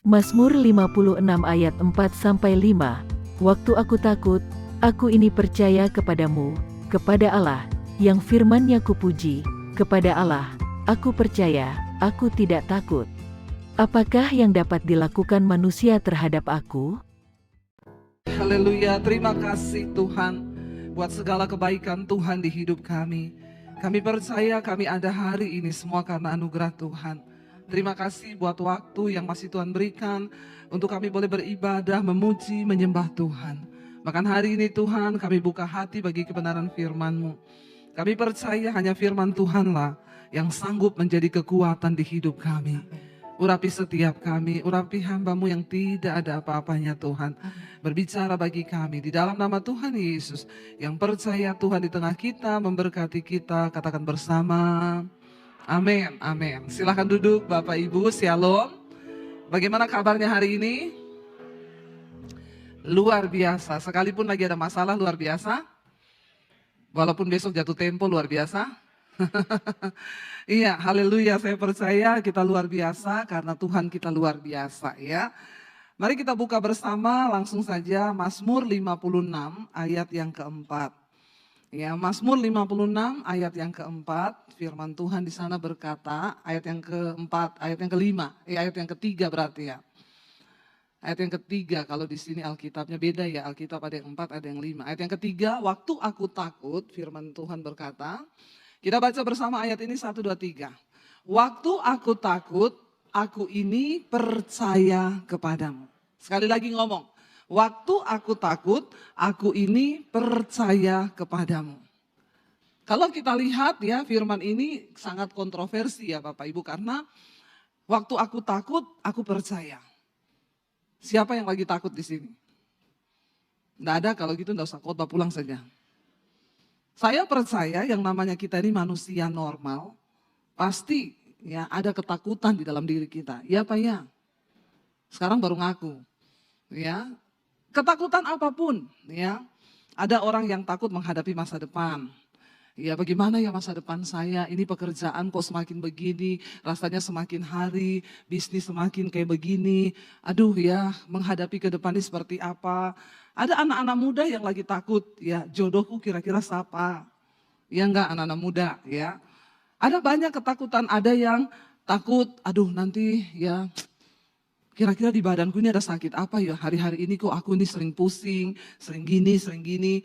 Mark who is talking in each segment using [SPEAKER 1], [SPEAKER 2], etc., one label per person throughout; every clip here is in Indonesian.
[SPEAKER 1] Mazmur 56 ayat 4-5. Waktu aku takut, aku ini percaya kepadamu, kepada Allah, yang firman-Nya kupuji, kepada Allah, aku percaya, aku tidak takut. Apakah yang dapat dilakukan manusia terhadap aku?
[SPEAKER 2] Haleluya, terima kasih Tuhan buat segala kebaikan Tuhan di hidup kami. Kami percaya kami ada hari ini semua karena anugerah Tuhan. Terima kasih buat waktu yang masih Tuhan berikan untuk kami boleh beribadah, memuji, menyembah Tuhan. Bahkan hari ini Tuhan kami buka hati bagi kebenaran firman-Mu. Kami percaya hanya firman Tuhanlah yang sanggup menjadi kekuatan di hidup kami. Urapi setiap kami, urapi hamba-Mu yang tidak ada apa-apanya Tuhan. Berbicara bagi kami di dalam nama Tuhan Yesus. Yang percaya Tuhan di tengah kita, memberkati kita, katakan bersama. Amin, amin. Silahkan duduk Bapak Ibu, Shalom. Bagaimana kabarnya hari ini? Luar biasa, sekalipun lagi ada masalah luar biasa. Walaupun besok jatuh tempo luar biasa. Iya, haleluya, saya percaya kita luar biasa karena Tuhan kita luar biasa ya. Mari kita buka bersama langsung saja Mazmur 56 ayat yang keempat. Ya, Mazmur 56 ayat yang keempat, firman Tuhan di sana berkata, ayat yang keempat, ayat yang kelima, ayat yang ketiga berarti ya. Ayat yang ketiga, kalau di sini Alkitabnya beda ya, Alkitab ada yang 4, ada yang 5. Ayat yang ketiga, waktu aku takut, firman Tuhan berkata, kita baca bersama ayat ini 1, 2, 3. Waktu aku takut, aku ini percaya kepadamu. Sekali lagi ngomong, waktu aku takut, aku ini percaya kepadamu. Kalau kita lihat ya, firman ini sangat kontroversi ya Bapak Ibu, karena waktu aku takut, aku percaya. Siapa yang lagi takut di sini? Nggak ada, kalau gitu nggak usah khotbah, pulang saja. Saya percaya yang namanya kita ini manusia normal, pasti ya ada ketakutan di dalam diri kita. Ya Pak ya? Sekarang baru ngaku. Ya, ketakutan apapun ya. Ada orang yang takut menghadapi masa depan. Ya bagaimana ya masa depan saya, ini pekerjaan kok semakin begini, rasanya semakin hari, bisnis semakin kayak begini. Aduh ya, menghadapi ke depan ini seperti apa. Ada anak-anak muda yang lagi takut, ya jodohku kira-kira siapa. Ya enggak, anak-anak muda ya. Ada banyak ketakutan, ada yang takut, aduh nanti ya kira-kira di badanku ini ada sakit apa ya, hari-hari ini kok aku ini sering pusing, sering gini, sering gini.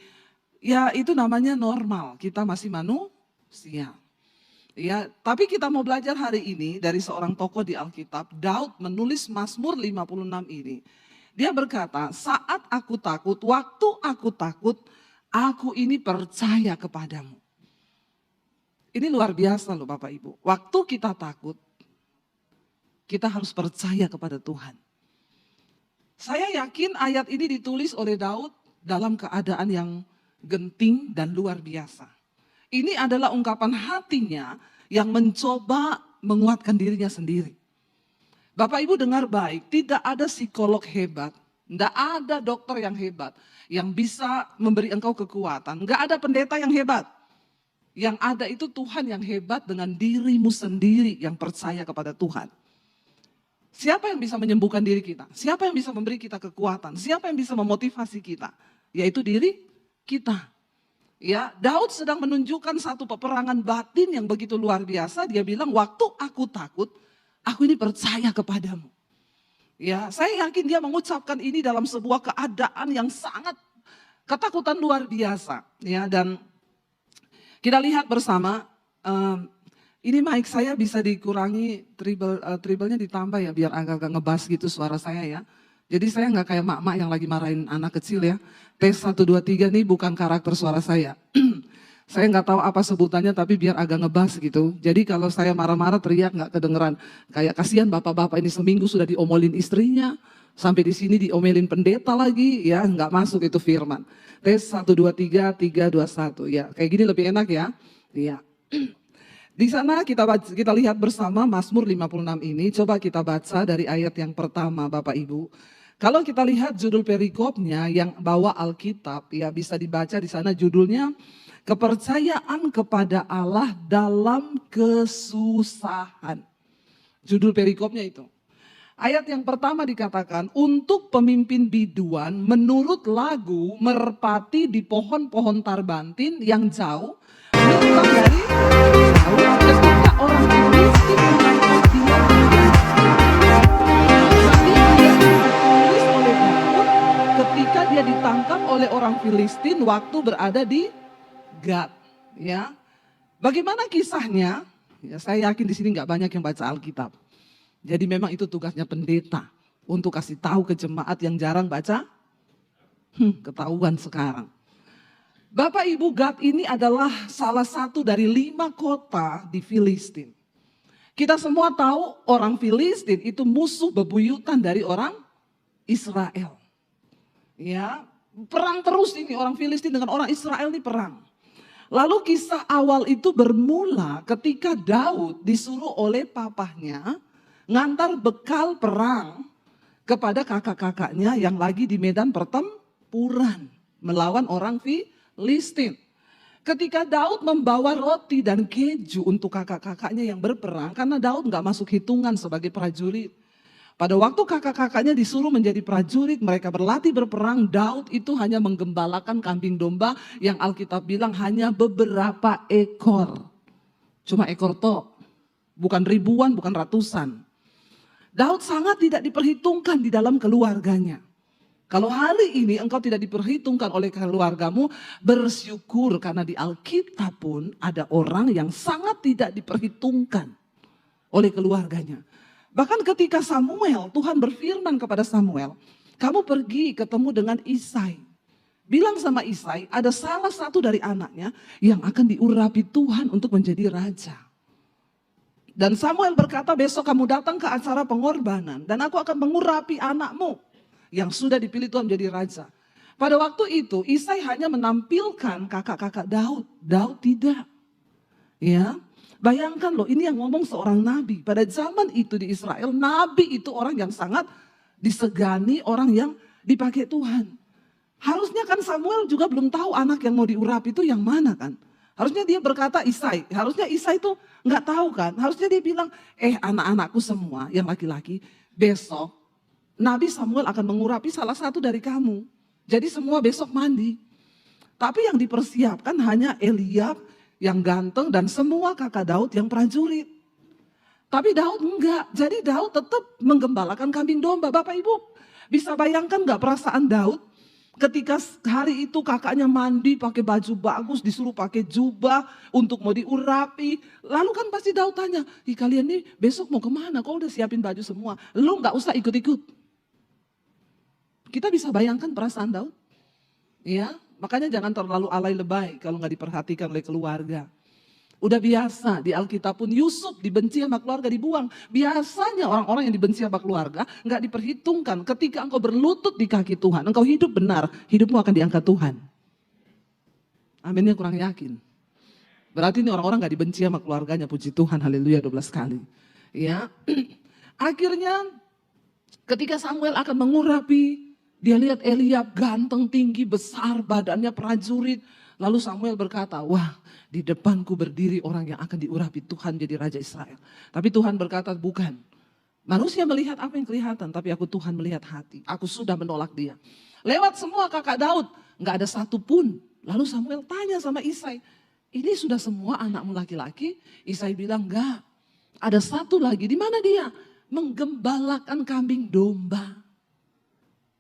[SPEAKER 2] Ya itu namanya normal, kita masih manusia. Ya, tapi kita mau belajar hari ini dari seorang tokoh di Alkitab, Daud menulis Mazmur 56 ini. Dia berkata, saat aku takut, waktu aku takut, aku ini percaya kepadamu. Ini luar biasa loh Bapak Ibu. Waktu kita takut, kita harus percaya kepada Tuhan. Saya yakin ayat ini ditulis oleh Daud dalam keadaan yang genting dan luar biasa. Ini adalah ungkapan hatinya yang mencoba menguatkan dirinya sendiri. Bapak Ibu dengar baik, tidak ada psikolog hebat, tidak ada dokter yang hebat yang bisa memberi engkau kekuatan. Enggak ada pendeta yang hebat. Yang ada itu Tuhan yang hebat dengan dirimu sendiri yang percaya kepada Tuhan. Siapa yang bisa menyembuhkan diri kita? Siapa yang bisa memberi kita kekuatan? Siapa yang bisa memotivasi kita? Yaitu diri kita. Ya, Daud sedang menunjukkan satu peperangan batin yang begitu luar biasa. Dia bilang, waktu aku takut, aku ini percaya kepadamu. Ya, saya yakin dia mengucapkan ini dalam sebuah keadaan yang sangat ketakutan luar biasa. Ya, dan kita lihat bersama, ini mic saya bisa dikurangi, treble-nya ditambah ya, biar agak-agak ngebas gitu suara saya ya. Jadi saya nggak kayak mak-mak yang lagi marahin anak kecil ya. Tes 1, 2, 3 nih bukan karakter suara saya. Saya nggak tahu apa sebutannya tapi biar agak ngebas gitu. Jadi kalau saya marah-marah teriak nggak kedengeran. Kayak kasihan bapak-bapak ini seminggu sudah diomolin istrinya. Sampai di sini diomelin pendeta lagi ya, nggak masuk itu firman. Tes 1, 2, 3, 3, 2, 1 ya. Kayak gini lebih enak ya. Iya. Di sana kita lihat bersama Mazmur 56 ini. Coba kita baca dari ayat yang pertama Bapak Ibu. Kalau kita lihat judul perikopnya yang bawa Alkitab, ya bisa dibaca di sana judulnya kepercayaan kepada Allah dalam kesusahan. Judul perikopnya itu. Ayat yang pertama dikatakan, untuk pemimpin biduan menurut lagu merpati di pohon-pohon tarbantin yang jauh, menyerang dari jauh ketika orang Filistin menangkap dia. Sambil dia ditulis oleh Daud ketika dia ditangkap oleh orang Filistin waktu berada di Gad. Ya, bagaimana kisahnya? Ya, saya yakin di sini nggak banyak yang baca Alkitab. Jadi memang itu tugasnya pendeta untuk kasih tahu ke jemaat yang jarang baca. Ketahuan sekarang. Bapak Ibu, Gad ini adalah salah satu dari 5 kota di Filistin. Kita semua tahu orang Filistin itu musuh bebuyutan dari orang Israel. Ya, perang terus ini orang Filistin dengan orang Israel ini perang. Lalu kisah awal itu bermula ketika Daud disuruh oleh papahnya ngantar bekal perang kepada kakak-kakaknya yang lagi di medan pertempuran melawan orang Filistin. Ketika Daud membawa roti dan keju untuk kakak-kakaknya yang berperang, karena Daud nggak masuk hitungan sebagai prajurit. Pada waktu kakak-kakaknya disuruh menjadi prajurit, mereka berlatih berperang, Daud itu hanya menggembalakan kambing domba yang Alkitab bilang hanya beberapa ekor. Cuma ekor tok, bukan ribuan, bukan ratusan. Daud sangat tidak diperhitungkan di dalam keluarganya. Kalau hari ini engkau tidak diperhitungkan oleh keluargamu, bersyukur karena di Alkitab pun ada orang yang sangat tidak diperhitungkan oleh keluarganya. Bahkan ketika Samuel, Tuhan berfirman kepada Samuel, kamu pergi ketemu dengan Isai. Bilang sama Isai, ada salah satu dari anaknya yang akan diurapi Tuhan untuk menjadi raja. Dan Samuel berkata, besok kamu datang ke acara pengorbanan dan aku akan mengurapi anakmu yang sudah dipilih Tuhan menjadi raja. Pada waktu itu Isai hanya menampilkan kakak-kakak Daud. Daud tidak. Ya, bayangkan loh, ini yang ngomong seorang nabi. Pada zaman itu di Israel, nabi itu orang yang sangat disegani, orang yang dipakai Tuhan. Harusnya kan Samuel juga belum tahu anak yang mau diurapi itu yang mana kan. Harusnya dia berkata Isai, harusnya Isai itu nggak tahu kan. Harusnya dia bilang, anak-anakku semua yang laki-laki, besok Nabi Samuel akan mengurapi salah satu dari kamu. Jadi semua besok mandi. Tapi yang dipersiapkan hanya Eliab yang ganteng dan semua kakak Daud yang prajurit. Tapi Daud enggak, jadi Daud tetap menggembalakan kambing domba. Bapak Ibu bisa bayangkan nggak perasaan Daud? Ketika hari itu kakaknya mandi pakai baju bagus, disuruh pakai jubah untuk mau diurapi. Lalu kan pasti Daud tanya, kalian nih besok mau kemana? Kau udah siapin baju semua? Lu gak usah ikut-ikut. Kita bisa bayangkan perasaan Daud. Ya, makanya jangan terlalu alay lebay kalau gak diperhatikan oleh keluarga. Udah biasa di Alkitab pun Yusuf dibenci sama keluarga dibuang. Biasanya orang-orang yang dibenci sama keluarga gak diperhitungkan. Ketika engkau berlutut di kaki Tuhan, engkau hidup benar, hidupmu akan diangkat Tuhan. Aminnya kurang yakin. Berarti ini orang-orang gak dibenci sama keluarganya, puji Tuhan, haleluya 12 kali. Ya, akhirnya ketika Samuel akan mengurapi, dia lihat Eliab ganteng, tinggi, besar, badannya prajurit. Lalu Samuel berkata, wah, di depanku berdiri orang yang akan diurapi Tuhan jadi Raja Israel. Tapi Tuhan berkata, bukan. Manusia melihat apa yang kelihatan, tapi aku Tuhan melihat hati. Aku sudah menolak dia. Lewat semua kakak Daud, gak ada satu pun. Lalu Samuel tanya sama Isai, ini sudah semua anakmu laki-laki? Isai bilang, enggak. Ada satu lagi, di mana dia? Menggembalakan kambing domba.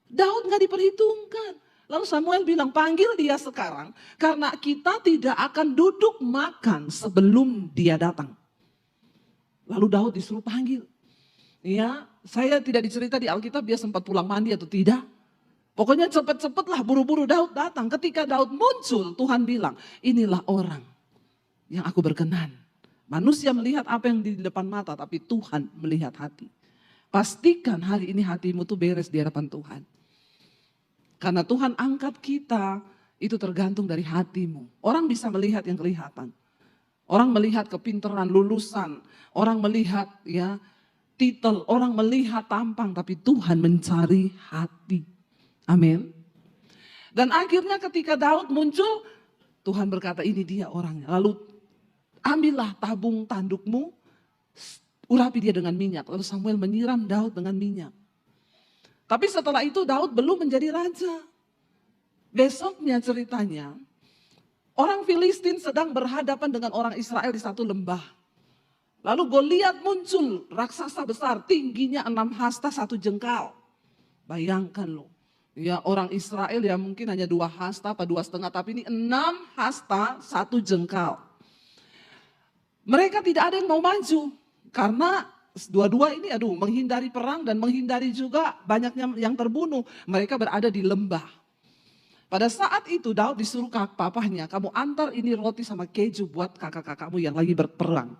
[SPEAKER 2] Daud gak diperhitungkan. Lalu Samuel bilang, panggil dia sekarang karena kita tidak akan duduk makan sebelum dia datang. Lalu Daud disuruh panggil. Ya, saya tidak dicerita di Alkitab dia sempat pulang mandi atau tidak. Pokoknya cepet-cepetlah buru-buru Daud datang. Ketika Daud muncul, Tuhan bilang, inilah orang yang aku berkenan. Manusia melihat apa yang di depan mata, tapi Tuhan melihat hati. Pastikan hari ini hatimu tuh beres di hadapan Tuhan. Karena Tuhan angkat kita, itu tergantung dari hatimu. Orang bisa melihat yang kelihatan. Orang melihat kepintaran, lulusan. Orang melihat ya titel, orang melihat tampang. Tapi Tuhan mencari hati. Amin. Dan akhirnya ketika Daud muncul, Tuhan berkata ini dia orangnya. Lalu ambillah tabung tandukmu, urapi dia dengan minyak. Lalu Samuel menyiram Daud dengan minyak. Tapi setelah itu Daud belum menjadi raja. Besoknya ceritanya, orang Filistin sedang berhadapan dengan orang Israel di satu lembah. Lalu Goliat muncul, raksasa besar, tingginya 6 hasta 1 jengkal. Bayangkan loh, ya orang Israel ya mungkin hanya 2 hasta apa 2,5, tapi ini 6 hasta 1 jengkal. Mereka tidak ada yang mau maju, karena dua-dua ini menghindari perang dan menghindari juga banyaknya yang terbunuh. Mereka berada di lembah. Pada saat itu Daud disuruh papahnya, kamu antar ini roti sama keju buat kakak-kakakmu yang lagi berperang.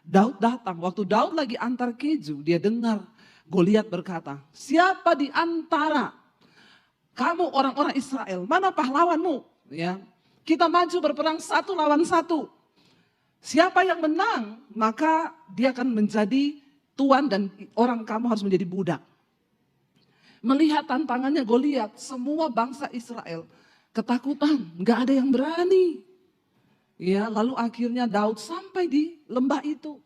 [SPEAKER 2] Daud datang, waktu Daud lagi antar keju, dia dengar Goliat berkata, siapa di antara kamu orang-orang Israel, mana pahlawanmu? Ya, kita maju berperang 1 lawan 1. Siapa yang menang, maka dia akan menjadi tuan dan orang kamu harus menjadi budak. Melihat tantangannya Goliat, semua bangsa Israel ketakutan, nggak ada yang berani. Ya, lalu akhirnya Daud sampai di lembah itu,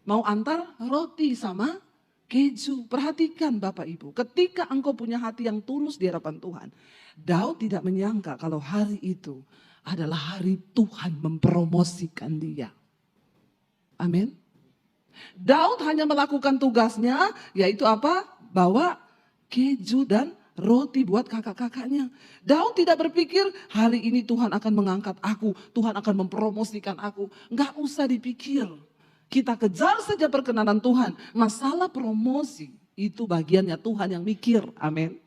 [SPEAKER 2] mau antar roti sama keju. Perhatikan Bapak Ibu, ketika engkau punya hati yang tulus di hadapan Tuhan, Daud tidak menyangka kalau hari itu adalah hari Tuhan mempromosikan dia. Amin. Daud hanya melakukan tugasnya, yaitu apa? Bawa keju dan roti buat kakak-kakaknya. Daud tidak berpikir hari ini Tuhan akan mengangkat aku, Tuhan akan mempromosikan aku. Enggak usah dipikir. Kita kejar saja perkenanan Tuhan. Masalah promosi itu bagiannya Tuhan yang mikir. Amin.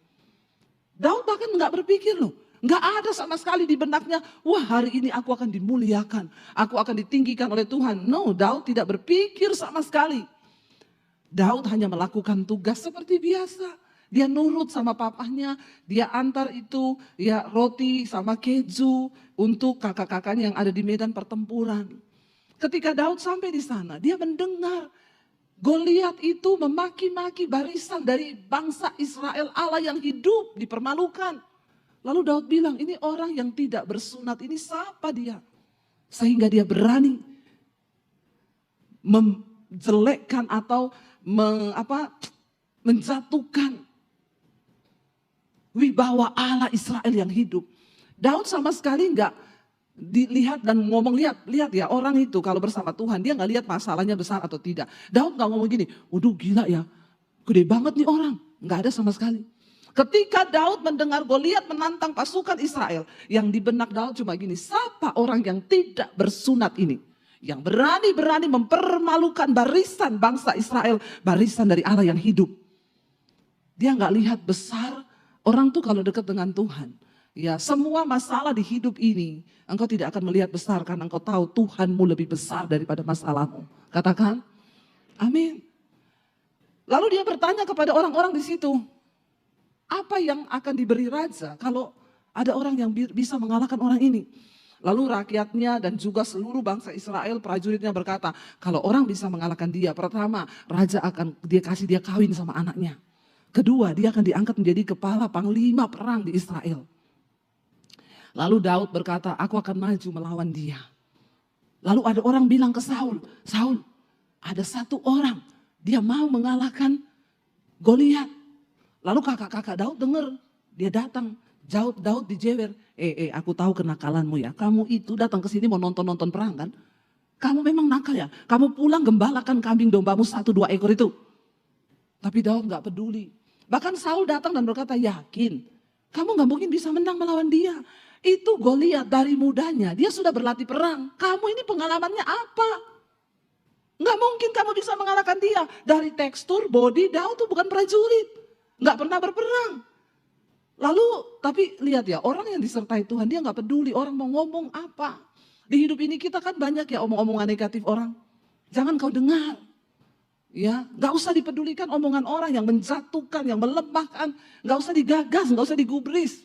[SPEAKER 2] Daud bahkan enggak berpikir loh. Enggak ada sama sekali di benaknya, wah hari ini aku akan dimuliakan, aku akan ditinggikan oleh Tuhan. No, Daud tidak berpikir sama sekali. Daud hanya melakukan tugas seperti biasa. Dia nurut sama papahnya, dia antar itu ya roti sama keju untuk kakak-kakaknya yang ada di medan pertempuran. Ketika Daud sampai di sana, dia mendengar Goliat itu memaki-maki barisan dari bangsa Israel, Allah yang hidup dipermalukan. Lalu Daud bilang, ini orang yang tidak bersunat, ini siapa dia? Sehingga dia berani menjelekkan atau menjatuhkan wibawa Allah Israel yang hidup. Daud sama sekali enggak dilihat dan ngomong, lihat ya orang itu kalau bersama Tuhan, dia enggak lihat masalahnya besar atau tidak. Daud enggak ngomong gini, waduh gila ya, gede banget nih orang. Enggak ada sama sekali. Ketika Daud mendengar Goliat menantang pasukan Israel, yang di benak Daud cuma gini, siapa orang yang tidak bersunat ini? Yang berani-berani mempermalukan barisan bangsa Israel, barisan dari Allah yang hidup. Dia nggak lihat besar, orang tuh kalau dekat dengan Tuhan, ya semua masalah di hidup ini, engkau tidak akan melihat besar karena engkau tahu Tuhanmu lebih besar daripada masalahmu. Katakan, amin. Lalu dia bertanya kepada orang-orang di situ, apa yang akan diberi raja kalau ada orang yang bisa mengalahkan orang ini? Lalu rakyatnya dan juga seluruh bangsa Israel, prajuritnya berkata, kalau orang bisa mengalahkan dia, pertama raja akan kasih dia kawin sama anaknya. Kedua, dia akan diangkat menjadi kepala panglima perang di Israel. Lalu Daud berkata, aku akan maju melawan dia. Lalu ada orang bilang ke Saul, Saul, ada satu orang, dia mau mengalahkan Goliat. Lalu kakak-kakak Daud dengar, dia datang, Daud dijewer. Aku tahu kenakalanmu ya, kamu itu datang ke sini mau nonton perang kan? Kamu memang nakal ya, kamu pulang gembalakan kambing dombamu 1-2 ekor itu. Tapi Daud gak peduli. Bahkan Saul datang dan berkata, yakin, kamu gak mungkin bisa menang melawan dia. Itu Goliat dari mudanya, dia sudah berlatih perang. Kamu ini pengalamannya apa? Gak mungkin kamu bisa mengalahkan dia. Dari tekstur, body, Daud tuh bukan prajurit. Gak pernah berperang. Lalu tapi lihat ya, orang yang disertai Tuhan dia gak peduli orang mau ngomong apa. Di hidup ini kita kan banyak ya omong-omongan negatif orang. Jangan kau dengar. Ya, gak usah dipedulikan omongan orang yang menjatuhkan, yang melemahkan. Gak usah digagas, gak usah digubris.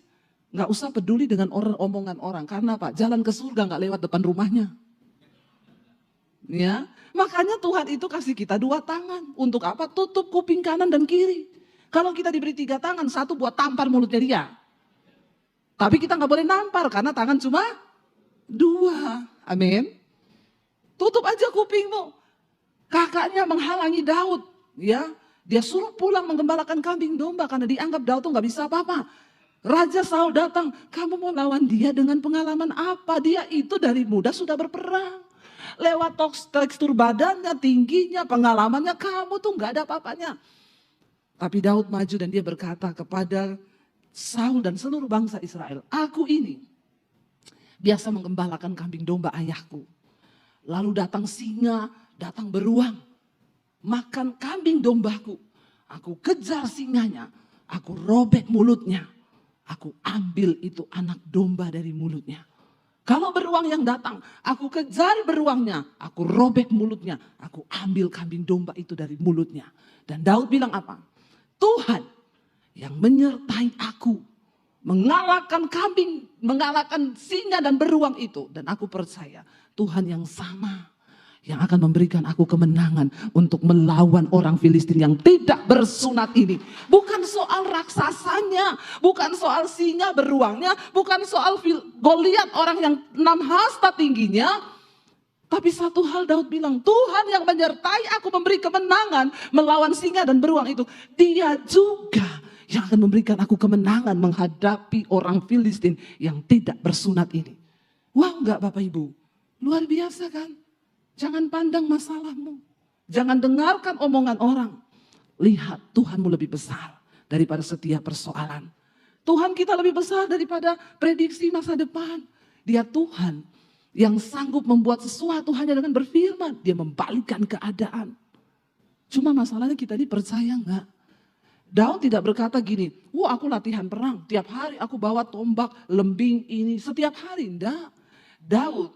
[SPEAKER 2] Gak usah peduli dengan omongan orang. Karena Pak, jalan ke surga gak lewat depan rumahnya. Ya, makanya Tuhan itu kasih kita 2 tangan. Untuk apa? Tutup kuping kanan dan kiri. Kalau kita diberi 3 tangan, 1 buat tampar mulutnya dia. Tapi kita nggak boleh nampar karena tangan cuma 2. Amin. Tutup aja kupingmu. Kakaknya menghalangi Daud, ya. Dia suruh pulang menggembalakan kambing domba karena dianggap Daud tuh nggak bisa apa-apa. Raja Saul datang, kamu mau lawan dia dengan pengalaman apa? Dia itu dari muda sudah berperang. Lewat tekstur badannya, tingginya, pengalamannya, kamu tuh nggak ada apa-apanya. Tapi Daud maju dan dia berkata kepada Saul dan seluruh bangsa Israel, aku ini biasa menggembalakan kambing domba ayahku. Lalu datang singa, datang beruang, makan kambing dombaku. Aku kejar singanya, aku robek mulutnya, aku ambil itu anak domba dari mulutnya. Kalau beruang yang datang, aku kejar beruangnya, aku robek mulutnya, aku ambil kambing domba itu dari mulutnya. Dan Daud bilang apa? Tuhan yang menyertai aku, mengalahkan kambing, mengalahkan singa dan beruang itu. Dan aku percaya Tuhan yang sama yang akan memberikan aku kemenangan untuk melawan orang Filistin yang tidak bersunat ini. Bukan soal raksasanya, bukan soal singa beruangnya, bukan soal Goliat orang yang 6 hasta tingginya. Tapi satu hal Daud bilang, Tuhan yang menyertai aku memberi kemenangan melawan singa dan beruang itu. Dia juga yang akan memberikan aku kemenangan menghadapi orang Filistin yang tidak bersunat ini. Wah, enggak Bapak Ibu? Luar biasa kan? Jangan pandang masalahmu. Jangan dengarkan omongan orang. Lihat Tuhanmu lebih besar daripada setiap persoalan. Tuhan kita lebih besar daripada prediksi masa depan. Dia Tuhan yang sanggup membuat sesuatu hanya dengan berfirman. Dia membalikkan keadaan. Cuma masalahnya kita ini percaya enggak? Daud tidak berkata gini, wah aku latihan perang, tiap hari aku bawa tombak, lembing ini, setiap hari. Enggak. Daud,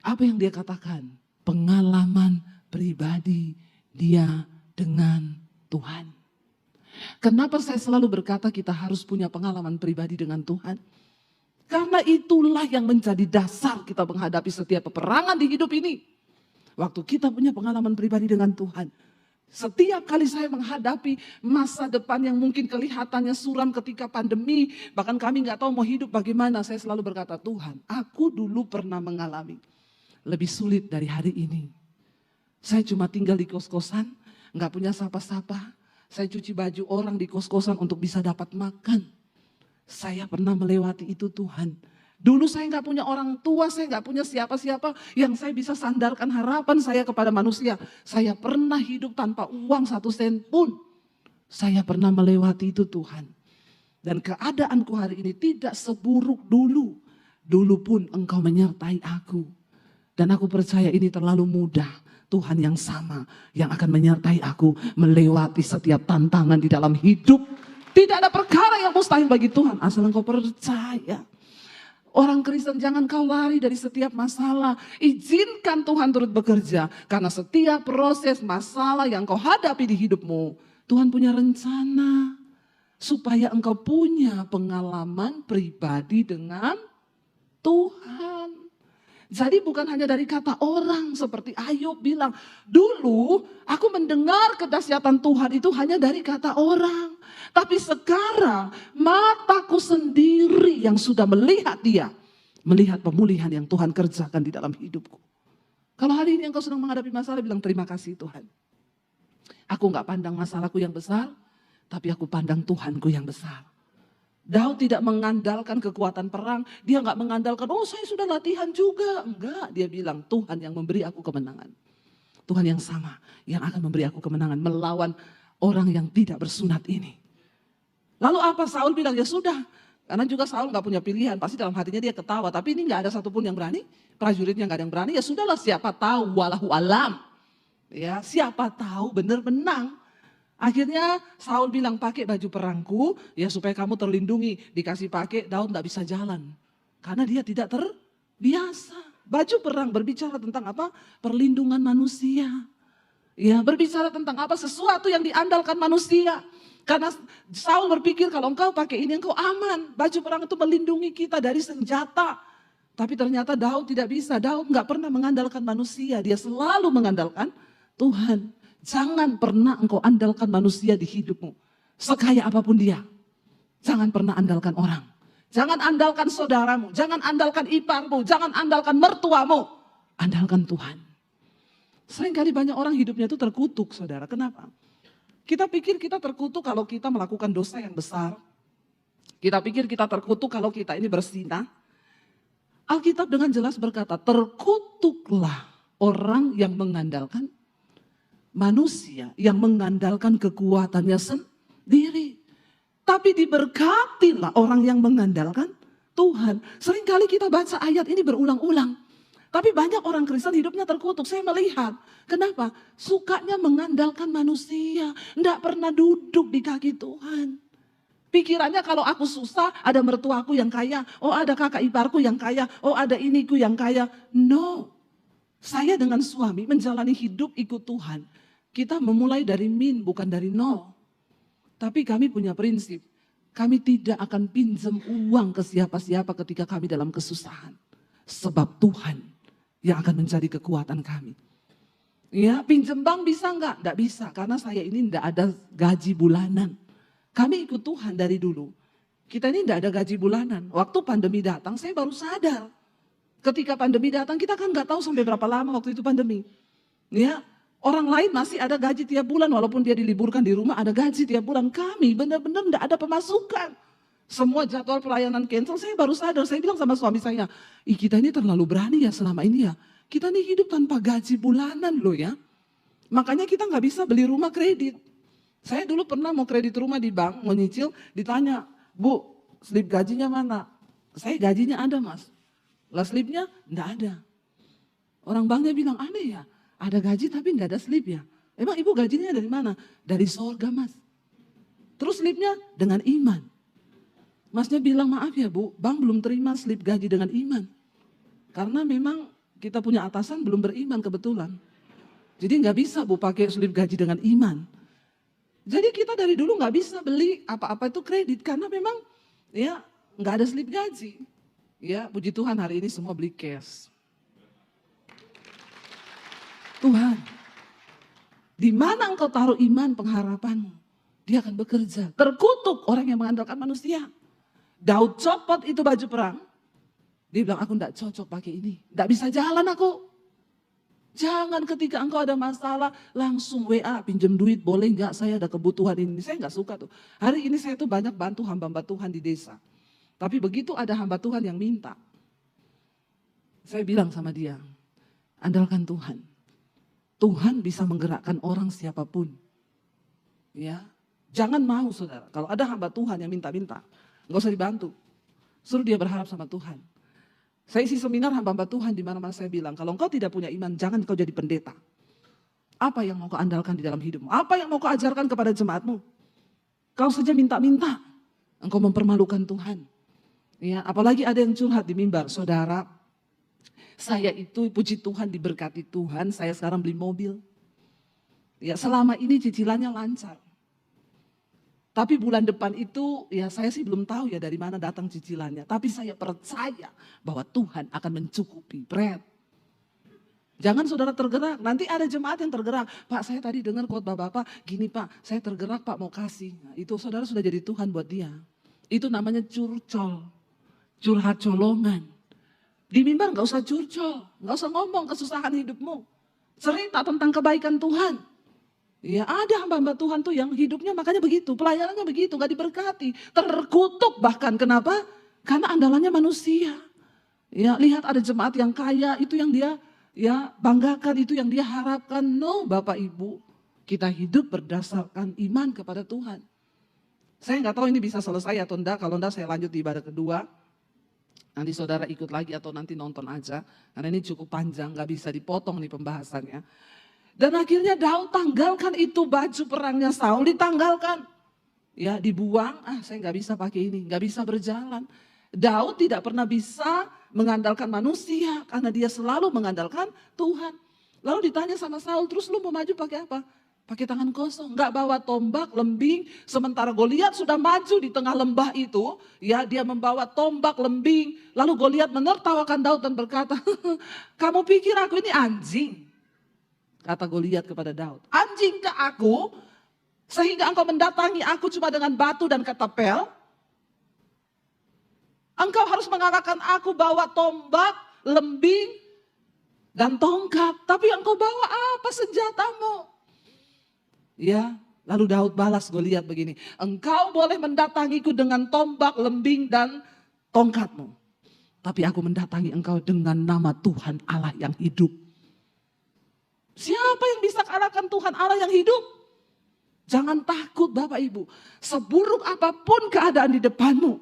[SPEAKER 2] apa yang dia katakan? Pengalaman pribadi dia dengan Tuhan. Kenapa saya selalu berkata kita harus punya pengalaman pribadi dengan Tuhan? Karena itulah yang menjadi dasar kita menghadapi setiap peperangan di hidup ini. Waktu kita punya pengalaman pribadi dengan Tuhan. Setiap kali saya menghadapi masa depan yang mungkin kelihatannya suram ketika pandemi, bahkan kami nggak tahu mau hidup bagaimana, saya selalu berkata, Tuhan, aku dulu pernah mengalami lebih sulit dari hari ini. Saya cuma tinggal di kos-kosan, nggak punya sapa-sapa. Saya cuci baju orang di kos-kosan untuk bisa dapat makan. Saya pernah melewati itu Tuhan. Dulu saya nggak punya orang tua, saya nggak punya siapa-siapa yang saya bisa sandarkan harapan saya kepada manusia. Saya pernah hidup tanpa uang 1 sen pun. Saya pernah melewati itu Tuhan. Dan keadaanku hari ini tidak seburuk dulu. Dulu pun Engkau menyertai aku. Dan aku percaya ini terlalu mudah. Tuhan yang sama yang akan menyertai aku melewati setiap tantangan di dalam hidup. Tidak ada perkara yang mustahil bagi Tuhan asal engkau percaya. Orang Kristen jangan kau lari dari setiap masalah. Izinkan Tuhan turut bekerja. Karena setiap proses masalah yang kau hadapi di hidupmu, Tuhan punya rencana. Supaya engkau punya pengalaman pribadi dengan Tuhan. Jadi bukan hanya dari kata orang seperti Ayub bilang. Dulu aku mendengar kedahsyatan Tuhan itu hanya dari kata orang. Tapi sekarang mataku sendiri yang sudah melihat dia. Melihat pemulihan yang Tuhan kerjakan di dalam hidupku. Kalau hari ini engkau sedang menghadapi masalah, bilang terima kasih Tuhan. Aku gak pandang masalahku yang besar, tapi aku pandang Tuhanku yang besar. Daud tidak mengandalkan kekuatan perang. Dia gak mengandalkan, oh saya sudah latihan juga. Enggak, dia bilang Tuhan yang memberi aku kemenangan. Tuhan yang sama yang akan memberi aku kemenangan melawan orang yang tidak bersunat ini. Lalu apa? Saul bilang, ya sudah. Karena juga Saul gak punya pilihan. Pasti dalam hatinya dia ketawa. Tapi ini gak ada satupun yang berani. Prajuritnya gak ada yang berani. Ya sudahlah, siapa tahu. Walahu alam. Ya, siapa tahu benar menang. Akhirnya Saul bilang, pakai baju perangku. Ya supaya kamu terlindungi. Dikasih pakai, Daud gak bisa jalan. Karena dia tidak terbiasa. Baju perang berbicara tentang apa? Perlindungan manusia. Ya, berbicara tentang apa? Sesuatu yang diandalkan manusia. Karena Saul berpikir kalau engkau pakai ini engkau aman. Baju perang itu melindungi kita dari senjata. Tapi ternyata Daud tidak bisa. Daud gak pernah mengandalkan manusia. Dia selalu mengandalkan Tuhan. Jangan pernah engkau andalkan manusia di hidupmu. Sekaya apapun dia. Jangan pernah andalkan orang. Jangan andalkan saudaramu. Jangan andalkan iparmu. Jangan andalkan mertuamu. Andalkan Tuhan. Seringkali banyak orang hidupnya itu terkutuk, saudara. Kenapa? Kita pikir kita terkutuk kalau kita melakukan dosa yang besar. Kita pikir kita terkutuk kalau kita ini berzina. Alkitab dengan jelas berkata, terkutuklah orang yang mengandalkan manusia, yang mengandalkan kekuatannya sendiri. Tapi diberkatilah orang yang mengandalkan Tuhan. Seringkali kita baca ayat ini berulang-ulang. Tapi banyak orang Kristen hidupnya terkutuk. Saya melihat, kenapa? Sukanya mengandalkan manusia. Tidak pernah duduk di kaki Tuhan. Pikirannya kalau aku susah, ada mertuaku yang kaya. Oh, ada kakak iparku yang kaya. Oh, ada iniku yang kaya. No. Saya dengan suami menjalani hidup ikut Tuhan. Kita memulai dari min, bukan dari nol. Tapi kami punya prinsip. Kami tidak akan pinjam uang ke siapa-siapa ketika kami dalam kesusahan. Sebab Tuhan yang akan menjadi kekuatan kami. Ya, pinjam bank bisa enggak? Enggak bisa, karena saya ini enggak ada gaji bulanan. Kami ikut Tuhan dari dulu. Kita ini enggak ada gaji bulanan. Waktu pandemi datang, saya baru sadar. Ketika pandemi datang, kita kan enggak tahu sampai berapa lama waktu itu pandemi. Ya, orang lain masih ada gaji tiap bulan, walaupun dia diliburkan di rumah, ada gaji tiap bulan. Kami benar-benar enggak ada pemasukan. Semua jadwal pelayanan cancel, saya baru sadar. Saya bilang sama suami saya, kita ini terlalu berani ya selama ini ya. Kita ini hidup tanpa gaji bulanan loh ya. Makanya kita nggak bisa beli rumah kredit. Saya dulu pernah mau kredit rumah di bank, mau nyicil, ditanya, Bu, slip gajinya mana? Saya gajinya ada mas. Lah slipnya nggak ada. Orang banknya bilang, aneh ya, ada gaji tapi nggak ada slip ya. Emang ibu gajinya dari mana? Dari sorga mas. Terus slipnya dengan iman. Masnya bilang, maaf ya Bu, bank belum terima slip gaji dengan iman. Karena memang kita punya atasan belum beriman kebetulan. Jadi nggak bisa Bu pakai slip gaji dengan iman. Jadi kita dari dulu nggak bisa beli apa-apa itu kredit karena memang ya nggak ada slip gaji. Ya puji Tuhan hari ini semua beli cash. Tuhan, di mana engkau taruh iman pengharapanmu? Dia akan bekerja. Terkutuk orang yang mengandalkan manusia. Daud copot itu baju perang. Dia bilang, aku enggak cocok pakai ini. Enggak bisa jalan aku. Jangan ketika engkau ada masalah, langsung WA, pinjam duit, boleh enggak? Saya ada kebutuhan ini. Saya enggak suka tuh. Hari ini saya tuh banyak bantu hamba-hamba Tuhan di desa. Tapi begitu ada hamba Tuhan yang minta. Saya bilang sama dia, andalkan Tuhan. Tuhan bisa menggerakkan orang siapapun. Ya, jangan mau saudara. Kalau ada hamba Tuhan yang minta-minta, enggak usah dibantu. Suruh dia berharap sama Tuhan. Saya isi seminar hamba-hamba Tuhan di mana-mana saya bilang, kalau engkau tidak punya iman, jangan kau jadi pendeta. Apa yang mau kau andalkan di dalam hidupmu? Apa yang mau kau ajarkan kepada jemaatmu? Kau saja minta-minta, engkau mempermalukan Tuhan. Ya, apalagi ada yang curhat di mimbar, saudara. Saya itu puji Tuhan diberkati Tuhan, saya sekarang beli mobil. Ya, selama ini cicilannya lancar. Tapi bulan depan itu ya saya sih belum tahu ya dari mana datang cicilannya. Tapi saya percaya bahwa Tuhan akan mencukupi. Jangan saudara tergerak. Nanti ada jemaat yang tergerak. Pak saya tadi dengar khotbah Bapak. Gini Pak saya tergerak Pak mau kasih. Nah, itu saudara sudah jadi Tuhan buat dia. Itu namanya curcol. Curhat colongan. Di mimbar gak usah curcol. Gak usah ngomong kesusahan hidupmu. Cerita tentang kebaikan Tuhan. Ya ada hamba-hamba Tuhan tuh yang hidupnya makanya begitu, pelayanannya begitu, gak diberkati, terkutuk bahkan. Kenapa? Karena andalannya manusia. Ya lihat ada jemaat yang kaya, itu yang dia ya banggakan, itu yang dia harapkan. No Bapak Ibu, kita hidup berdasarkan iman kepada Tuhan. Saya nggak tahu ini bisa selesai atau enggak, kalau enggak saya lanjut di ibadah kedua. Nanti saudara ikut lagi atau nanti nonton aja, karena ini cukup panjang, gak bisa dipotong nih pembahasannya. Dan akhirnya Daud tanggalkan itu baju perangnya Saul, ditanggalkan. Ya dibuang, saya nggak bisa pakai ini, nggak bisa berjalan. Daud tidak pernah bisa mengandalkan manusia, karena dia selalu mengandalkan Tuhan. Lalu ditanya sama Saul, terus lu mau maju pakai apa? Pakai tangan kosong, nggak bawa tombak, lembing. Sementara Goliat sudah maju di tengah lembah itu, ya dia membawa tombak, lembing. Lalu Goliat menertawakan Daud dan berkata, kamu pikir aku ini anjing? Kata Goliat kepada Daud, anjingkah aku sehingga engkau mendatangi aku cuma dengan batu dan ketapel? Engkau harus mengalahkan aku bawa tombak, lembing, dan tongkat, tapi yang kau bawa apa senjatamu? Ya, lalu Daud balas Goliat begini, engkau boleh mendatangiku dengan tombak, lembing dan tongkatmu, tapi aku mendatangi engkau dengan nama Tuhan Allah yang hidup. Siapa yang bisa kalahkan Tuhan Allah yang hidup? Jangan takut Bapak Ibu, seburuk apapun keadaan di depanmu,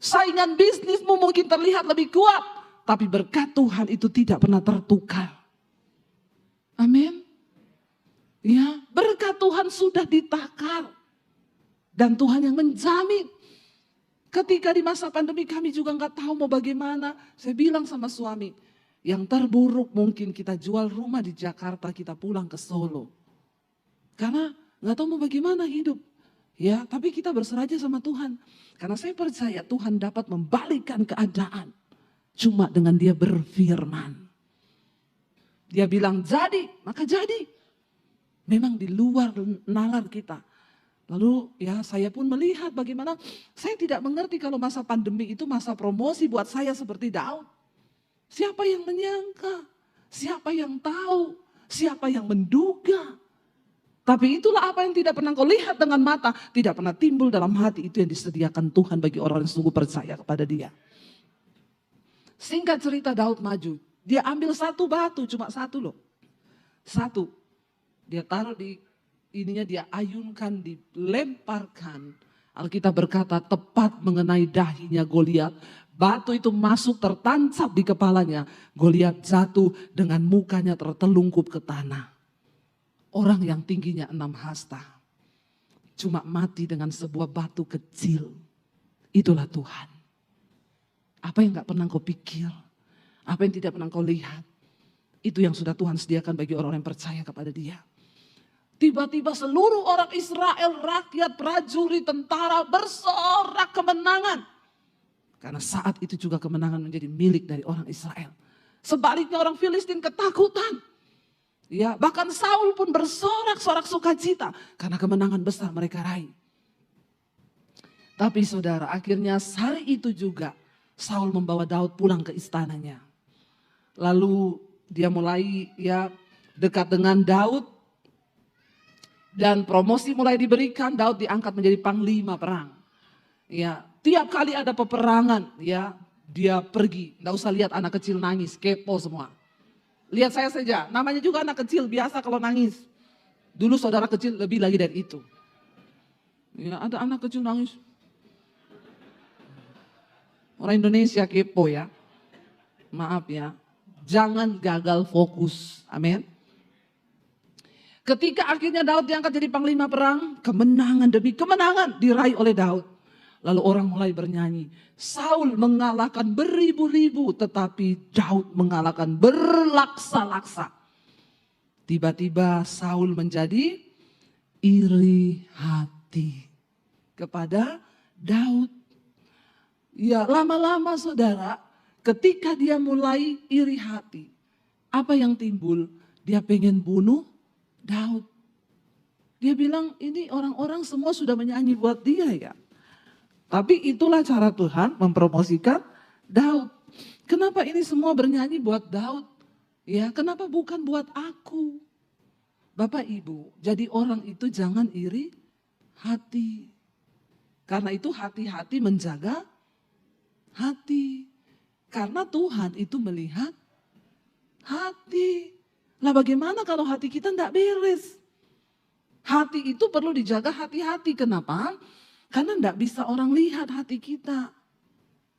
[SPEAKER 2] saingan bisnismu mungkin terlihat lebih kuat, tapi berkat Tuhan itu tidak pernah tertukar. Amin. Ya, berkat Tuhan sudah ditakar. Dan Tuhan yang menjamin. Ketika di masa pandemi kami juga nggak tahu mau bagaimana. Saya bilang sama suami, yang terburuk mungkin kita jual rumah di Jakarta, kita pulang ke Solo. Karena nggak tahu mau bagaimana hidup. Ya, tapi kita berserah aja sama Tuhan. Karena saya percaya Tuhan dapat membalikkan keadaan. Cuma dengan dia berfirman. Dia bilang jadi, maka jadi. Memang di luar nalar kita. Lalu ya saya pun melihat bagaimana saya tidak mengerti kalau masa pandemi itu masa promosi buat saya seperti Daud. Siapa yang menyangka? Siapa yang tahu? Siapa yang menduga? Tapi itulah apa yang tidak pernah kau lihat dengan mata. Tidak pernah timbul dalam hati, itu yang disediakan Tuhan bagi orang yang sungguh percaya kepada dia. Singkat cerita Daud maju. Dia ambil satu batu, cuma satu loh. Satu. Dia taruh di ininya, dia ayunkan, dilemparkan. Alkitab berkata tepat mengenai dahinya Goliat. Batu itu masuk tertancap di kepalanya. Goliat jatuh dengan mukanya tertelungkup ke tanah. Orang yang tingginya 6 hasta. Cuma mati dengan sebuah batu kecil. Itulah Tuhan. Apa yang gak pernah kau pikir, apa yang tidak pernah kau lihat, itu yang sudah Tuhan sediakan bagi orang-orang yang percaya kepada dia. Tiba-tiba seluruh orang Israel, rakyat, prajurit, tentara bersorak kemenangan. Karena saat itu juga kemenangan menjadi milik dari orang Israel. Sebaliknya orang Filistin ketakutan. Ya, bahkan Saul pun bersorak-sorak sukacita karena kemenangan besar mereka raih. Tapi saudara, akhirnya hari itu juga Saul membawa Daud pulang ke istananya. Lalu dia mulai ya dekat dengan Daud. Dan promosi mulai diberikan, Daud diangkat menjadi panglima perang. Ya, tiap kali ada peperangan, ya dia pergi. Nggak usah lihat anak kecil nangis, kepo semua. Lihat saya saja, namanya juga anak kecil, biasa kalau nangis. Dulu saudara kecil lebih lagi dari itu. Ya, ada anak kecil nangis. Orang Indonesia kepo ya. Maaf ya. Jangan gagal fokus. Amin. Ketika akhirnya Daud diangkat jadi panglima perang, kemenangan demi kemenangan diraih oleh Daud. Lalu orang mulai bernyanyi, Saul mengalahkan beribu-ribu, tetapi Daud mengalahkan berlaksa-laksa. Tiba-tiba Saul menjadi iri hati kepada Daud. Ya, lama-lama saudara, ketika dia mulai iri hati, apa yang timbul? Dia pengen bunuh Daud. Dia bilang, ini orang-orang semua sudah menyanyi buat dia ya. Tapi itulah cara Tuhan mempromosikan Daud. Kenapa ini semua bernyanyi buat Daud? Ya, kenapa bukan buat aku? Bapak Ibu, jadi orang itu jangan iri hati. Karena itu hati-hati menjaga hati. Karena Tuhan itu melihat hati. Lah bagaimana kalau hati kita tidak beres? Hati itu perlu dijaga hati-hati. Kenapa? Karena tidak bisa orang lihat hati kita.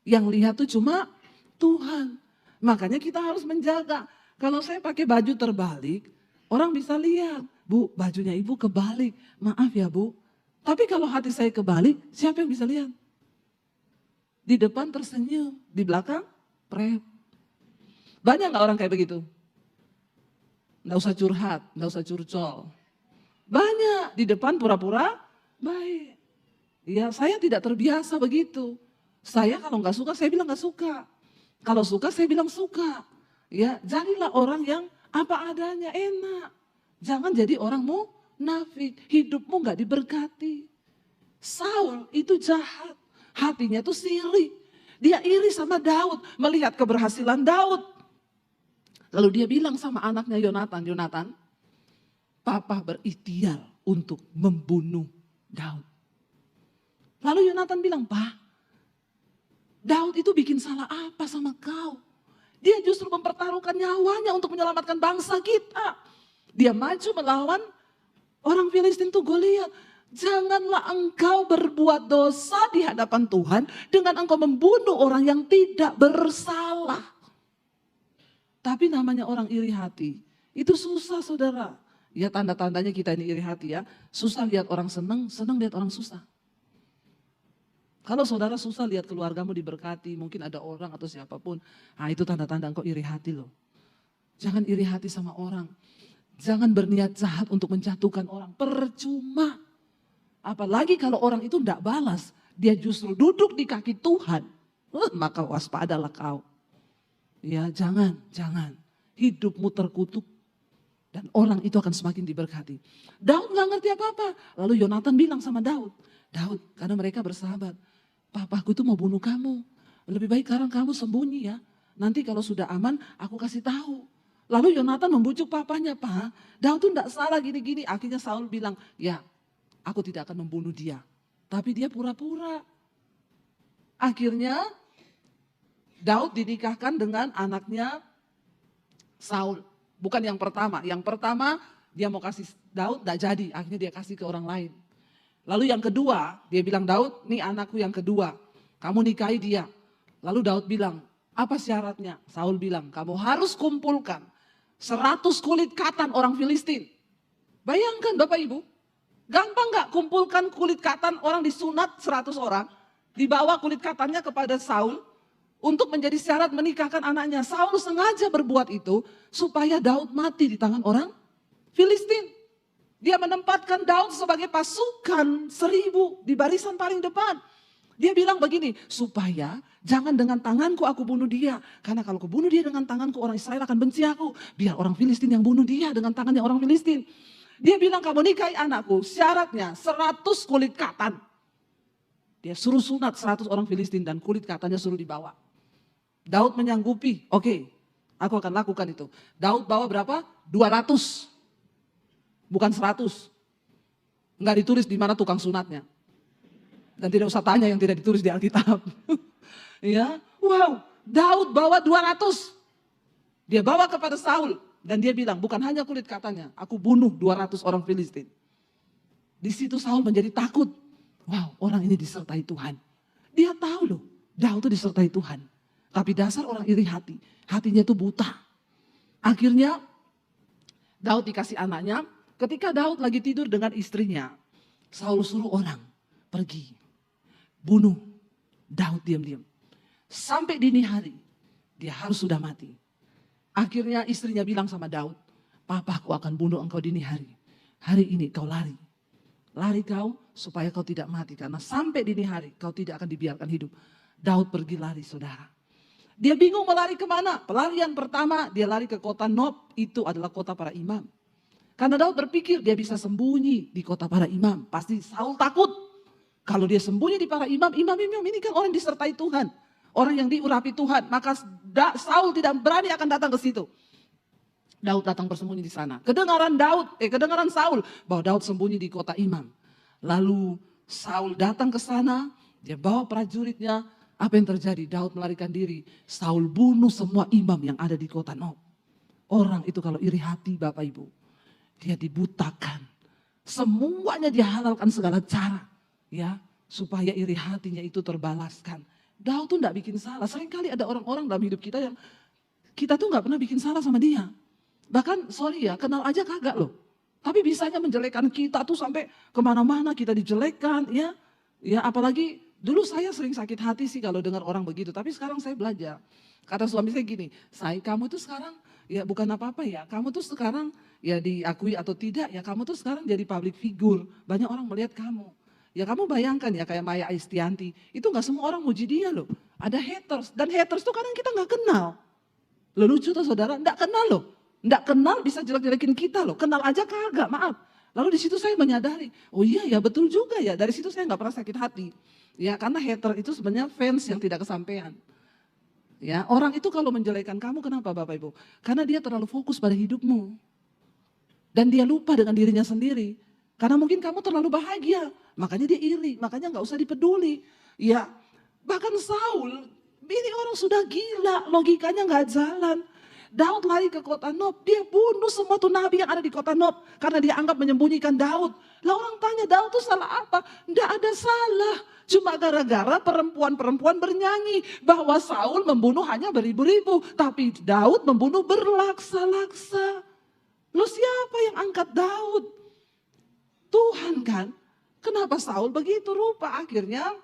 [SPEAKER 2] Yang lihat itu cuma Tuhan. Makanya kita harus menjaga. Kalau saya pakai baju terbalik, orang bisa lihat. Bu, bajunya ibu kebalik. Maaf ya bu. Tapi kalau hati saya kebalik, siapa yang bisa lihat? Di depan tersenyum, di belakang pret. Banyak gak orang kayak begitu? Nggak usah curhat, nggak usah curcol. Banyak, di depan pura-pura baik. Ya, saya tidak terbiasa begitu. Saya kalau nggak suka, saya bilang nggak suka. Kalau suka, saya bilang suka. Ya, jadilah orang yang apa adanya, enak. Jangan jadi orang munafik, hidupmu nggak diberkati. Saul itu jahat, hatinya tuh siri. Dia iri sama Daud, melihat keberhasilan Daud. Lalu dia bilang sama anaknya Yonatan, Yonatan, Papa berikhtiar untuk membunuh Daud. Lalu Yonatan bilang, Pak, Daud itu bikin salah apa sama kau? Dia justru mempertaruhkan nyawanya untuk menyelamatkan bangsa kita. Dia maju melawan orang Filistin itu Goliat. Janganlah engkau berbuat dosa di hadapan Tuhan dengan engkau membunuh orang yang tidak bersalah. Tapi namanya orang iri hati, itu susah saudara. Ya tanda-tandanya kita ini iri hati ya. Susah lihat orang senang, senang lihat orang susah. Kalau saudara susah lihat keluargamu diberkati, mungkin ada orang atau siapapun. Nah itu tanda-tanda engkau iri hati loh. Jangan iri hati sama orang. Jangan berniat jahat untuk menjatuhkan orang. Percuma. Apalagi kalau orang itu tidak balas. Dia justru duduk di kaki Tuhan. Maka waspadalah kau. Ya jangan. Hidupmu terkutuk. Dan orang itu akan semakin diberkati. Daud gak ngerti apa-apa. Lalu Yonatan bilang sama Daud. Daud, karena mereka bersahabat. Papaku itu mau bunuh kamu. Lebih baik sekarang kamu sembunyi ya. Nanti kalau sudah aman aku kasih tahu. Lalu Yonatan membujuk papanya. Pak, Daud tuh tidak salah gini-gini. Akhirnya Saul bilang, ya aku tidak akan membunuh dia. Tapi dia pura-pura. Akhirnya Daud dinikahkan dengan anaknya Saul. Bukan yang pertama. Yang pertama dia mau kasih Daud, tidak jadi. Akhirnya dia kasih ke orang lain. Lalu yang kedua, dia bilang, Daud, ini anakku yang kedua. Kamu nikahi dia. Lalu Daud bilang, apa syaratnya? Saul bilang, kamu harus kumpulkan 100 kulit katan orang Filistin. Bayangkan Bapak Ibu, gampang gak kumpulkan kulit katan orang disunat 100 orang. Dibawa kulit katannya kepada Saul untuk menjadi syarat menikahkan anaknya. Saul sengaja berbuat itu supaya Daud mati di tangan orang Filistin. Dia menempatkan Daud sebagai pasukan 1000 di barisan paling depan. Dia bilang begini, supaya jangan dengan tanganku aku bunuh dia. Karena kalau aku bunuh dia dengan tanganku orang Israel akan benci aku. Biar orang Filistin yang bunuh dia dengan tangannya orang Filistin. Dia bilang kamu nikahi anakku, syaratnya 100 kulit katan. Dia suruh sunat 100 orang Filistin dan kulit katanya suruh dibawa. Daud menyanggupi, oke, aku akan lakukan itu. Daud bawa berapa? 200. Bukan 100. Enggak ditulis di mana tukang sunatnya. Dan tidak usah tanya yang tidak ditulis di Alkitab. Ya, wow, Daud bawa 200. Dia bawa kepada Saul. Dan dia bilang, bukan hanya kulit katanya, aku bunuh 200 orang Filistin. Di situ Saul menjadi takut. Wow, orang ini disertai Tuhan. Dia tahu loh, Daud itu disertai Tuhan. Tapi dasar orang iri hati, hatinya itu buta. Akhirnya Daud dikasih anaknya. Ketika Daud lagi tidur dengan istrinya, Saul suruh orang pergi, bunuh Daud diam-diam. Sampai dini hari, dia harus sudah mati. Akhirnya istrinya bilang sama Daud, papaku akan bunuh engkau dini hari. Hari ini kau lari. Lari kau supaya kau tidak mati. Karena sampai dini hari kau tidak akan dibiarkan hidup. Daud pergi lari saudara. Dia bingung mau lari kemana. Pelarian pertama dia lari ke kota Nob. Itu adalah kota para imam. Karena Daud berpikir dia bisa sembunyi di kota para imam. Pasti Saul takut. Kalau dia sembunyi di para imam, imam-imam ini kan orang yang disertai Tuhan. Orang yang diurapi Tuhan. Maka Saul tidak berani akan datang ke situ. Daud datang bersembunyi di sana. Kedengaran Saul bahwa Daud sembunyi di kota imam. Lalu Saul datang ke sana. Dia bawa prajuritnya. Apa yang terjadi? Daud melarikan diri. Saul bunuh semua imam yang ada di kota Nob. Orang itu kalau iri hati Bapak Ibu. Dia dibutakan. Semuanya dihalalkan segala cara. Ya, supaya iri hatinya itu terbalaskan. Daud tuh gak bikin salah. Seringkali ada orang-orang dalam hidup kita yang kita tuh gak pernah bikin salah sama dia. Bahkan sorry ya, kenal aja kagak loh. Tapi bisanya menjelekkan kita tuh sampai kemana-mana kita dijelekkan. Ya, apalagi dulu saya sering sakit hati sih kalau dengar orang begitu. Tapi sekarang saya belajar. Kata suami saya gini, kamu tuh sekarang ya bukan apa-apa ya. Kamu tuh sekarang ya diakui atau tidak ya kamu tuh sekarang jadi public figure. Banyak orang melihat kamu. Ya kamu bayangkan ya kayak Maya Aistianti. Itu gak semua orang muji dia loh. Ada haters. Dan haters tuh kadang kita gak kenal. Lo lucu tuh saudara, gak kenal loh. Gak kenal bisa jelek-jelekin kita loh. Kenal aja kagak, maaf. Lalu di situ saya menyadari, oh iya ya betul juga ya. Dari situ saya gak pernah sakit hati. Ya karena hater itu sebenarnya fans yang tidak kesampaian. Ya, orang itu kalau menjelekan kamu kenapa Bapak Ibu? Karena dia terlalu fokus pada hidupmu. Dan dia lupa dengan dirinya sendiri. Karena mungkin kamu terlalu bahagia. Makanya dia iri. Makanya nggak usah dipeduli. Ya, bahkan Saul, ini orang sudah gila. Logikanya nggak jalan. Daud lari ke kota Nob. Dia bunuh semua tuh nabi yang ada di kota Nob. Karena dia anggap menyembunyikan Daud. Lah orang tanya Daud tuh salah apa? Nggak ada salah. Cuma gara-gara perempuan-perempuan bernyanyi. Bahwa Saul membunuh hanya beribu-ribu. Tapi Daud membunuh berlaksa-laksa. Loh siapa yang angkat Daud? Tuhan kan? Kenapa Saul begitu rupa? Akhirnya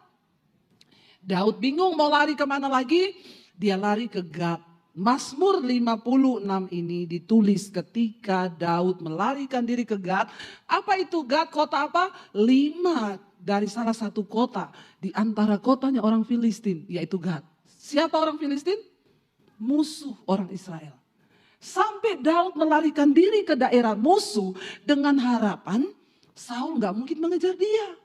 [SPEAKER 2] Daud bingung mau lari kemana lagi. Dia lari ke Gad. Mazmur 56 ini ditulis ketika Daud melarikan diri ke Gad. Apa itu Gad? Kota apa? 5 dari salah satu kota. Di antara kotanya orang Filistin, yaitu Gad. Siapa orang Filistin? Musuh orang Israel. Sampai Daud melarikan diri ke daerah musuh dengan harapan Saul nggak mungkin mengejar dia.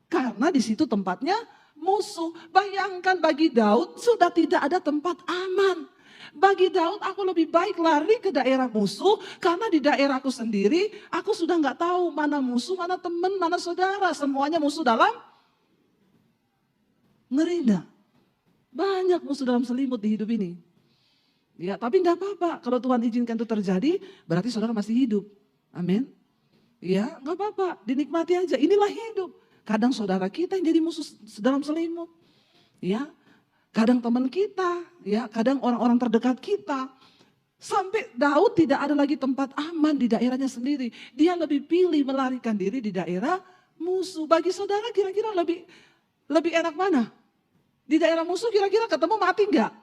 [SPEAKER 2] Karena di situ tempatnya musuh. Bayangkan bagi Daud sudah tidak ada tempat aman. Bagi Daud aku lebih baik lari ke daerah musuh karena di daerahku sendiri aku sudah nggak tahu mana musuh, mana teman, mana saudara. Semuanya musuh dalam ngerinda. Banyak musuh dalam selimut di hidup ini. Ya, tapi enggak apa-apa. Kalau Tuhan izinkan itu terjadi, berarti saudara masih hidup. Amin. Ya, enggak apa-apa. Dinikmati aja. Inilah hidup. Kadang saudara kita yang jadi musuh dalam selimut. Ya, kadang teman kita. Ya, kadang orang-orang terdekat kita. Sampai Daud tidak ada lagi tempat aman di daerahnya sendiri. Dia lebih pilih melarikan diri di daerah musuh. Bagi saudara kira-kira lebih enak mana? Di daerah musuh kira-kira ketemu mati enggak?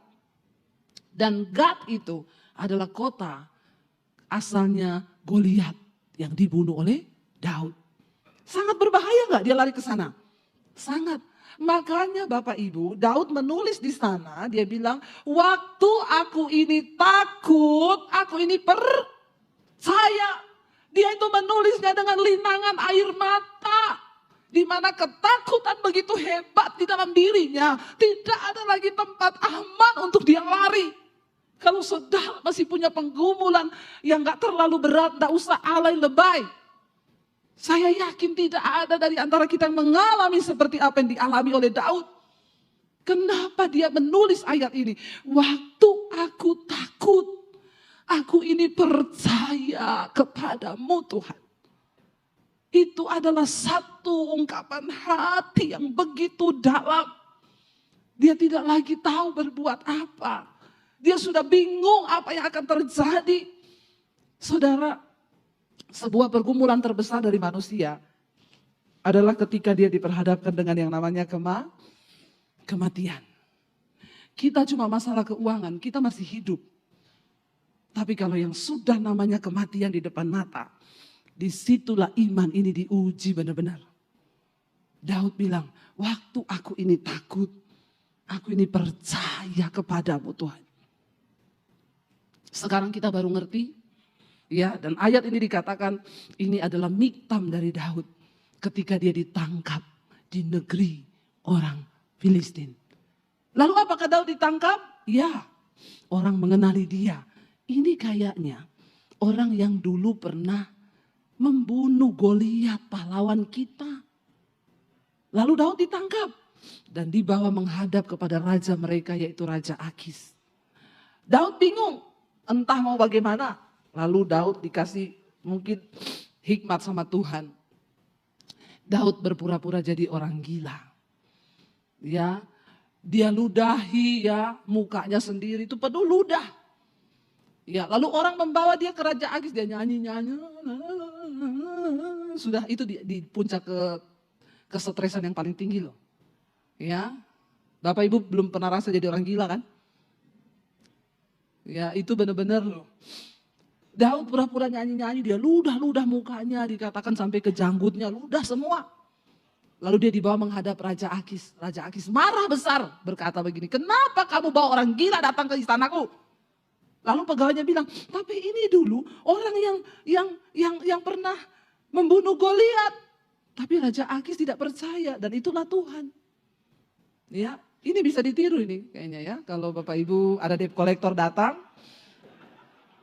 [SPEAKER 2] Dan Gad itu adalah kota asalnya Goliat yang dibunuh oleh Daud. Sangat berbahaya nggak dia lari ke sana? Sangat. Makanya Bapak Ibu, Daud menulis di sana, dia bilang, waktu aku ini takut, aku ini percaya. Dia itu menulisnya dengan linangan air mata. Di mana ketakutan begitu hebat di dalam dirinya. Tidak ada lagi tempat aman untuk dia lari. Kalau saudara masih punya penggumulan yang gak terlalu berat, gak usah alay lebay. Saya yakin tidak ada dari antara kita yang mengalami seperti apa yang dialami oleh Daud. Kenapa dia menulis ayat ini? Waktu aku takut, aku ini percaya kepadamu Tuhan. Itu adalah satu ungkapan hati yang begitu dalam. Dia tidak lagi tahu berbuat apa. Dia sudah bingung apa yang akan terjadi. Saudara, sebuah pergumulan terbesar dari manusia adalah ketika dia diperhadapkan dengan yang namanya kematian. Kita cuma masalah keuangan, kita masih hidup. Tapi kalau yang sudah namanya kematian di depan mata, disitulah iman ini diuji benar-benar. Daud bilang, waktu aku ini takut, aku ini percaya kepadamu Tuhan. Sekarang kita baru ngerti, ya, dan ayat ini dikatakan ini adalah miktam dari Daud ketika dia ditangkap di negeri orang Filistin. Lalu apakah Daud ditangkap? Ya, orang mengenali dia. Ini kayaknya orang yang dulu pernah membunuh Goliat pahlawan kita. Lalu Daud ditangkap dan dibawa menghadap kepada raja mereka yaitu Raja Akis. Daud bingung. Entah mau bagaimana. Lalu Daud dikasih mungkin hikmat sama Tuhan. Daud berpura-pura jadi orang gila. Ya, dia ludahi ya mukanya sendiri itu penuh ludah. Ya, lalu orang membawa dia ke Raja Akis, dia nyanyi-nyanyi. Sudah itu di puncak kesetresan yang paling tinggi loh. Ya. Bapak Ibu belum pernah rasa jadi orang gila kan? Ya, itu benar-benar loh. Daud pura-pura nyanyi-nyanyi, dia ludah-ludah mukanya, dikatakan sampai ke janggutnya, ludah semua. Lalu dia dibawa menghadap Raja Akis. Raja Akis marah besar, berkata begini, kenapa kamu bawa orang gila datang ke istanaku? Lalu pegawainya bilang, tapi ini dulu orang yang pernah membunuh Goliat. Tapi Raja Akis tidak percaya dan itulah Tuhan. Ya, Ini bisa ditiru ini kayaknya ya. Kalau Bapak Ibu ada debt collector datang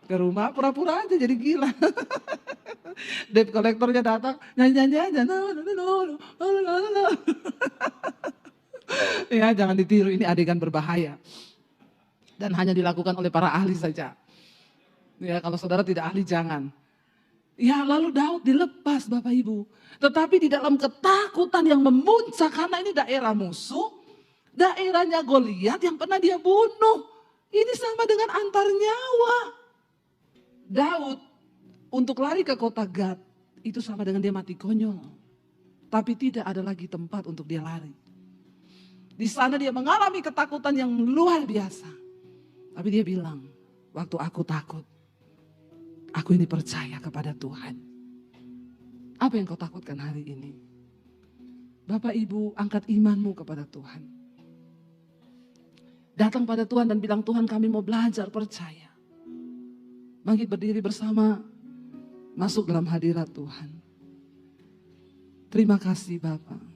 [SPEAKER 2] ke rumah, pura-pura aja jadi gila. Debt collectornya datang, nyanyi-nyanyi aja. Ya, jangan ditiru, ini adegan berbahaya. Dan hanya dilakukan oleh para ahli saja. Ya, kalau saudara tidak ahli jangan. Ya, lalu Daud dilepas Bapak Ibu. Tetapi di dalam ketakutan yang memuncak karena ini daerah musuh, daerahnya Goliat yang pernah dia bunuh. Ini sama dengan antar nyawa. Daud untuk lari ke kota Gad itu sama dengan dia mati konyol. Tapi tidak ada lagi tempat untuk dia lari. Di sana dia mengalami ketakutan yang luar biasa. Tapi dia bilang, waktu aku takut, aku ini percaya kepada Tuhan. Apa yang kau takutkan hari ini? Bapak Ibu, angkat imanmu kepada Tuhan. Datang pada Tuhan dan bilang, Tuhan kami mau belajar percaya. Bangkit berdiri bersama, masuk dalam hadirat Tuhan. Terima kasih Bapak.